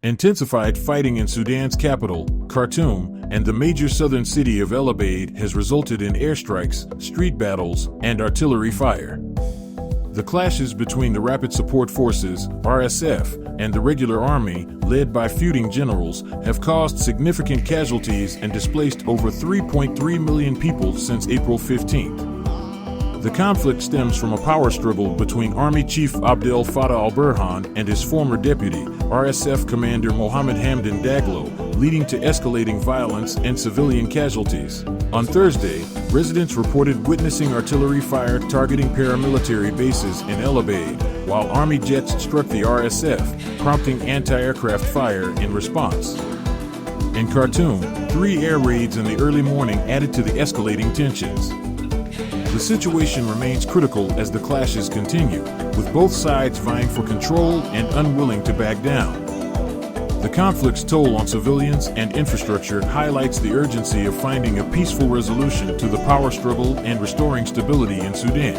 Intensified fighting in Sudan's capital, Khartoum, and the major southern city of El-Obeid has resulted in airstrikes, street battles, and artillery fire. The clashes between the Rapid Support Forces, RSF, and the regular army, led by feuding generals, have caused significant casualties and displaced over 3.3 million people since April 15th. The conflict stems from a power struggle between Army Chief Abdel Fattah al-Burhan and his former deputy, RSF Commander Mohammed Hamdan Daglo, leading to escalating violence and civilian casualties. On Thursday, residents reported witnessing artillery fire targeting paramilitary bases in El-Obeid, while Army jets struck the RSF, prompting anti-aircraft fire in response. In Khartoum, 3 air raids in the early morning added to the escalating tensions. The situation remains critical as the clashes continue, with both sides vying for control and unwilling to back down. The conflict's toll on civilians and infrastructure highlights the urgency of finding a peaceful resolution to the power struggle and restoring stability in Sudan.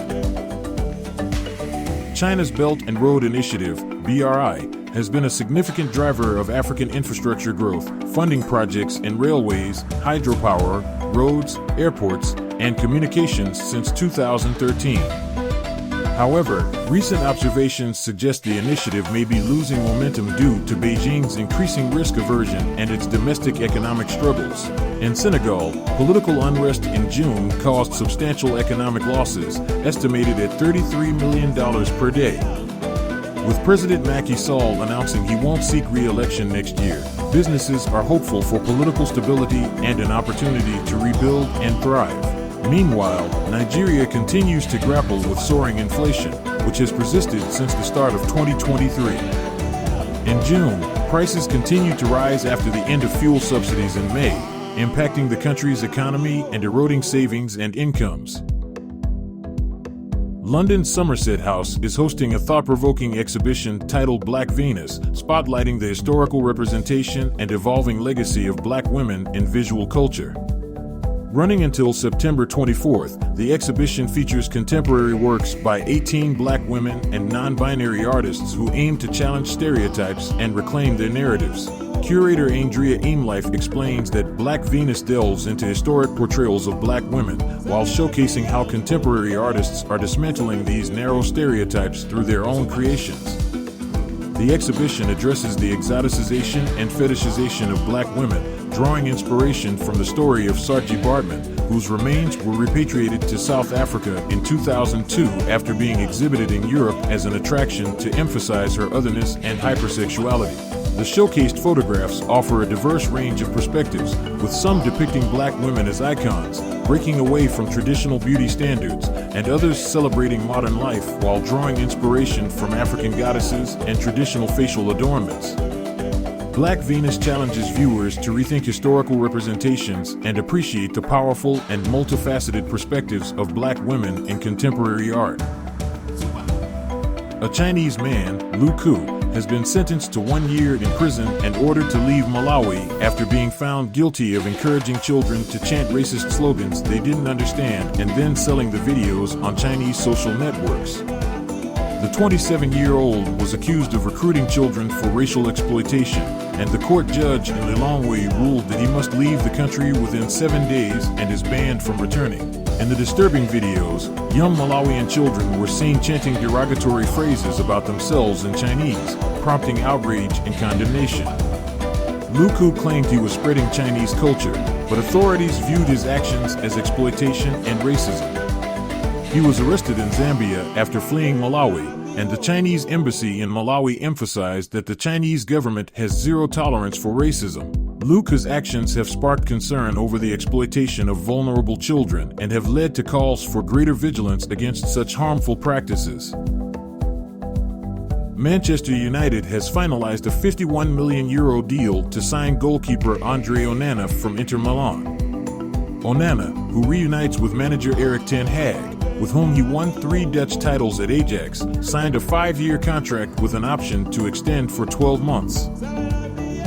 China's Belt and Road Initiative, BRI, has been a significant driver of African infrastructure growth, funding projects in railways, hydropower, roads, airports, and communications since 2013. However, recent observations suggest the initiative may be losing momentum due to Beijing's increasing risk aversion and its domestic economic struggles. In Senegal, political unrest in June caused substantial economic losses, estimated at $33 million per day. With President Macky Sall announcing he won't seek re-election next year, businesses are hopeful for political stability and an opportunity to rebuild and thrive. Meanwhile, Nigeria continues to grapple with soaring inflation, which has persisted since the start of 2023. In June, prices continued to rise after the end of fuel subsidies in May, impacting the country's economy and eroding savings and incomes. London's Somerset House is hosting a thought-provoking exhibition titled Black Venus, spotlighting the historical representation and evolving legacy of Black women in visual culture. Running until September 24th, the exhibition features contemporary works by 18 Black women and non-binary artists who aim to challenge stereotypes and reclaim their narratives. Curator Andrea Aimlife explains that Black Venus delves into historic portrayals of Black women, while showcasing how contemporary artists are dismantling these narrow stereotypes through their own creations. The exhibition addresses the exoticization and fetishization of Black women, drawing inspiration from the story of Saartjie Baartman, whose remains were repatriated to South Africa in 2002 after being exhibited in Europe as an attraction to emphasize her otherness and hypersexuality. The showcased photographs offer a diverse range of perspectives, with some depicting Black women as icons, breaking away from traditional beauty standards, and others celebrating modern life while drawing inspiration from African goddesses and traditional facial adornments. Black Venus challenges viewers to rethink historical representations and appreciate the powerful and multifaceted perspectives of Black women in contemporary art. A Chinese man, Lu Ku, has been sentenced to 1 year in prison and ordered to leave Malawi after being found guilty of encouraging children to chant racist slogans they didn't understand and then selling the videos on Chinese social networks. The 27-year-old was accused of recruiting children for racial exploitation, and the court judge in Lilongwe ruled that he must leave the country within 7 days and is banned from returning. In the disturbing videos, young Malawian children were seen chanting derogatory phrases about themselves in Chinese, prompting outrage and condemnation. Lu Ku claimed he was spreading Chinese culture, but authorities viewed his actions as exploitation and racism. He was arrested in Zambia after fleeing Malawi, and the Chinese embassy in Malawi emphasized that the Chinese government has zero tolerance for racism. Lu Ku's actions have sparked concern over the exploitation of vulnerable children and have led to calls for greater vigilance against such harmful practices. Manchester United has finalized a €51 million deal to sign goalkeeper Andre Onana from Inter Milan. Onana, who reunites with manager Erik ten Hag, with whom he won 3 Dutch titles at Ajax, signed a 5-year contract with an option to extend for 12 months.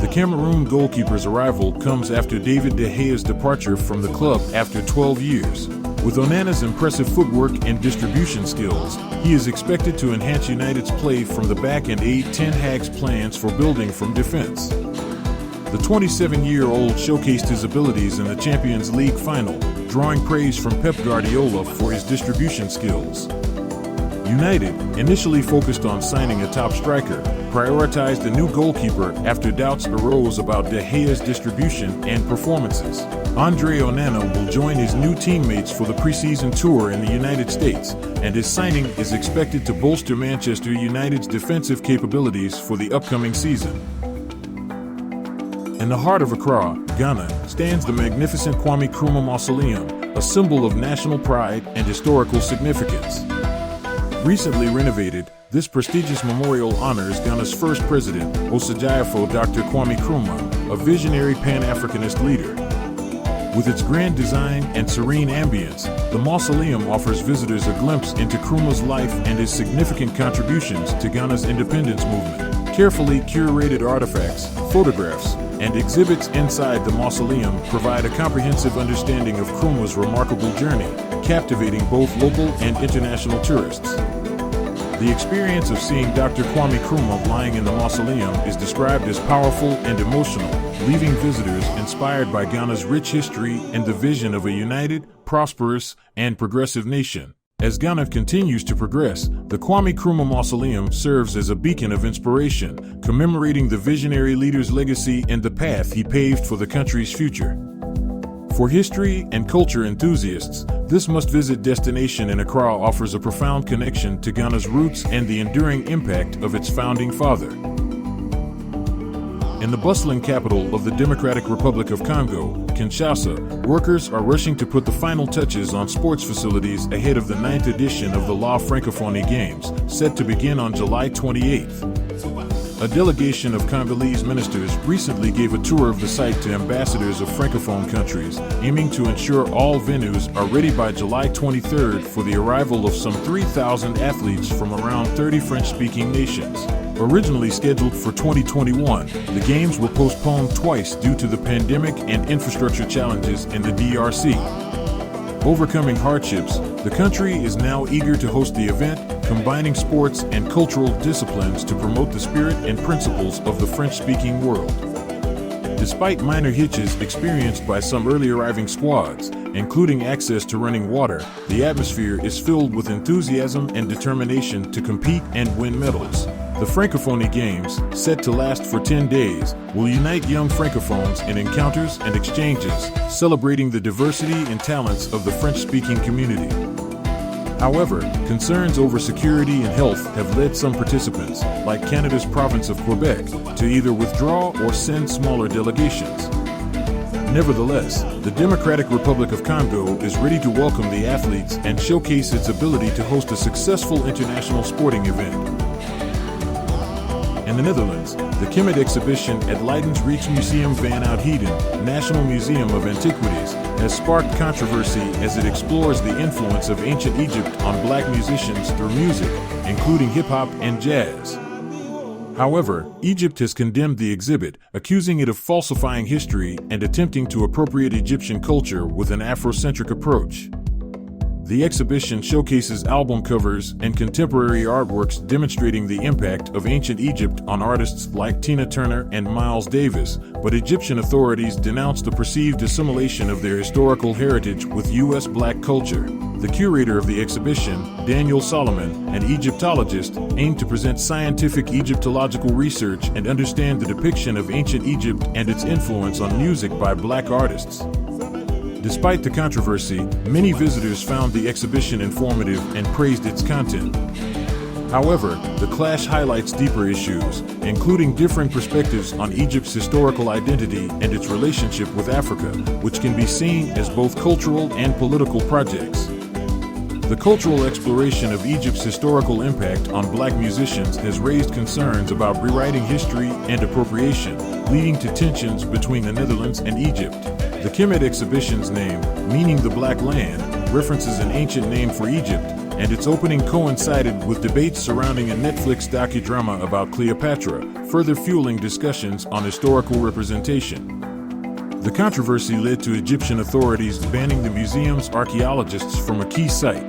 The Cameroon goalkeeper's arrival comes after David De Gea's departure from the club after 12 years. With Onana's impressive footwork and distribution skills, he is expected to enhance United's play from the back and aid Ten Hag's plans for building from defense. The 27-year-old showcased his abilities in the Champions League final, drawing praise from Pep Guardiola for his distribution skills. United, initially focused on signing a top striker, prioritized a new goalkeeper after doubts arose about De Gea's distribution and performances. Andre Onana will join his new teammates for the preseason tour in the United States, and his signing is expected to bolster Manchester United's defensive capabilities for the upcoming season. In the heart of Accra, Ghana, stands the magnificent Kwame Nkrumah Mausoleum, a symbol of national pride and historical significance. Recently renovated, this prestigious memorial honors Ghana's first president, Osajyefo Dr. Kwame Nkrumah, a visionary Pan-Africanist leader. With its grand design and serene ambience, the mausoleum offers visitors a glimpse into Nkrumah's life and his significant contributions to Ghana's independence movement. Carefully curated artifacts, photographs, and exhibits inside the mausoleum provide a comprehensive understanding of Nkrumah's remarkable journey, captivating both local and international tourists. The experience of seeing Dr. Kwame Nkrumah lying in the mausoleum is described as powerful and emotional, leaving visitors inspired by Ghana's rich history and the vision of a united, prosperous, and progressive nation. As Ghana continues to progress, the Kwame Nkrumah Mausoleum serves as a beacon of inspiration, commemorating the visionary leader's legacy and the path he paved for the country's future. For history and culture enthusiasts, this must-visit destination in Accra offers a profound connection to Ghana's roots and the enduring impact of its founding father. In the bustling capital of the Democratic Republic of Congo, Kinshasa, workers are rushing to put the final touches on sports facilities ahead of the 9th edition of the Francophonie Games, set to begin on July 28th. A delegation of Congolese ministers recently gave a tour of the site to ambassadors of Francophone countries, aiming to ensure all venues are ready by July 23rd for the arrival of some 3,000 athletes from around 30 French-speaking nations. Originally scheduled for 2021, the Games were postponed twice due to the pandemic and infrastructure challenges in the DRC. Overcoming hardships, the country is now eager to host the event, combining sports and cultural disciplines to promote the spirit and principles of the French-speaking world. Despite minor hitches experienced by some early arriving squads, including access to running water, the atmosphere is filled with enthusiasm and determination to compete and win medals. The Francophonie Games, set to last for 10 days, will unite young Francophones in encounters and exchanges, celebrating the diversity and talents of the French-speaking community. However, concerns over security and health have led some participants, like Canada's province of Quebec, to either withdraw or send smaller delegations. Nevertheless, the Democratic Republic of Congo is ready to welcome the athletes and showcase its ability to host a successful international sporting event. In the Netherlands, the Kimmet exhibition at Leiden's Rijksmuseum van Oud-Heden, National Museum of Antiquities, has sparked controversy as it explores the influence of ancient Egypt on black musicians through music, including hip-hop and jazz. However, Egypt has condemned the exhibit, accusing it of falsifying history and attempting to appropriate Egyptian culture with an Afrocentric approach. The exhibition showcases album covers and contemporary artworks demonstrating the impact of ancient Egypt on artists like Tina Turner and Miles Davis, but Egyptian authorities denounced the perceived assimilation of their historical heritage with U.S. black culture. The curator of the exhibition, Daniel Solomon, an Egyptologist, aimed to present scientific Egyptological research and understand the depiction of ancient Egypt and its influence on music by black artists. Despite the controversy, many visitors found the exhibition informative and praised its content. However, the clash highlights deeper issues, including differing perspectives on Egypt's historical identity and its relationship with Africa, which can be seen as both cultural and political projects. The cultural exploration of Egypt's historical impact on black musicians has raised concerns about rewriting history and appropriation, leading to tensions between the Netherlands and Egypt. The Kimmet exhibition's name, meaning the Black Land, references an ancient name for Egypt, and its opening coincided with debates surrounding a Netflix docudrama about Cleopatra, further fueling discussions on historical representation. The controversy led to Egyptian authorities banning the museum's archaeologists from a key site.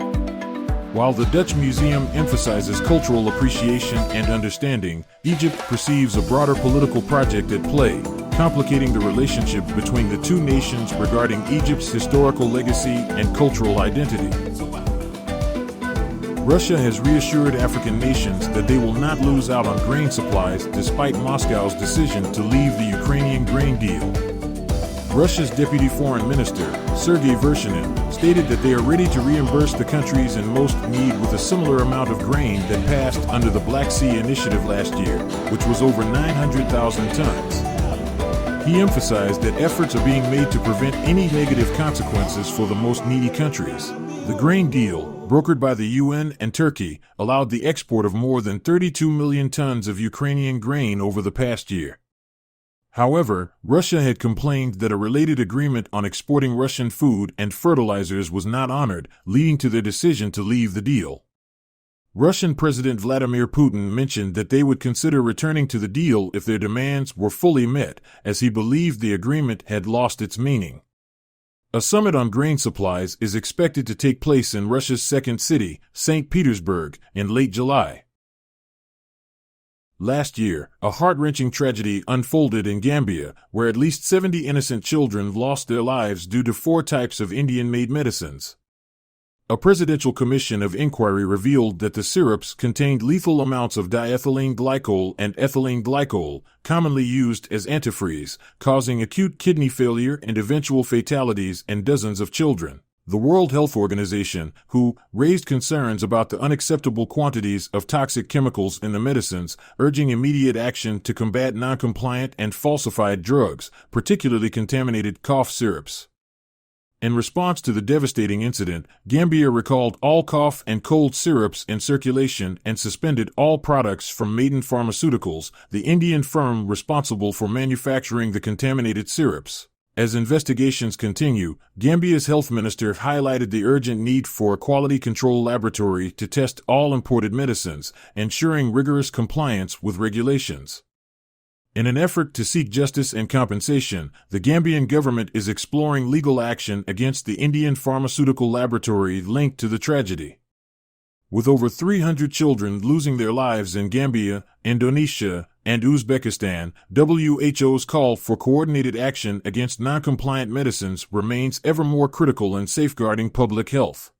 While the Dutch museum emphasizes cultural appreciation and understanding, Egypt perceives a broader political project at play, complicating the relationship between the two nations regarding Egypt's historical legacy and cultural identity. Russia has reassured African nations that they will not lose out on grain supplies despite Moscow's decision to leave the Ukrainian grain deal. Russia's Deputy Foreign Minister, Sergei Vershinin, stated that they are ready to reimburse the countries in most need with a similar amount of grain that passed under the Black Sea Initiative last year, which was over 900,000 tons. He emphasized that efforts are being made to prevent any negative consequences for the most needy countries. The grain deal, brokered by the UN and Turkey, allowed the export of more than 32 million tons of Ukrainian grain over the past year. However, Russia had complained that a related agreement on exporting Russian food and fertilizers was not honored, leading to their decision to leave the deal. Russian President Vladimir Putin mentioned that they would consider returning to the deal if their demands were fully met, as he believed the agreement had lost its meaning. A summit on grain supplies is expected to take place in Russia's second city, St. Petersburg, in late July. Last year, a heart-wrenching tragedy unfolded in Gambia, where at least 70 innocent children lost their lives due to 4 types of Indian-made medicines. A presidential commission of inquiry revealed that the syrups contained lethal amounts of diethylene glycol and ethylene glycol, commonly used as antifreeze, causing acute kidney failure and eventual fatalities in dozens of children. The World Health Organization, who raised concerns about the unacceptable quantities of toxic chemicals in the medicines, urging immediate action to combat non-compliant and falsified drugs, particularly contaminated cough syrups. In response to the devastating incident, Gambia recalled all cough and cold syrups in circulation and suspended all products from Maiden Pharmaceuticals, the Indian firm responsible for manufacturing the contaminated syrups. As investigations continue, Gambia's health minister highlighted the urgent need for a quality control laboratory to test all imported medicines, ensuring rigorous compliance with regulations. In an effort to seek justice and compensation, the Gambian government is exploring legal action against the Indian pharmaceutical laboratory linked to the tragedy. With over 300 children losing their lives in Gambia, Indonesia, and Uzbekistan, WHO's call for coordinated action against non-compliant medicines remains ever more critical in safeguarding public health.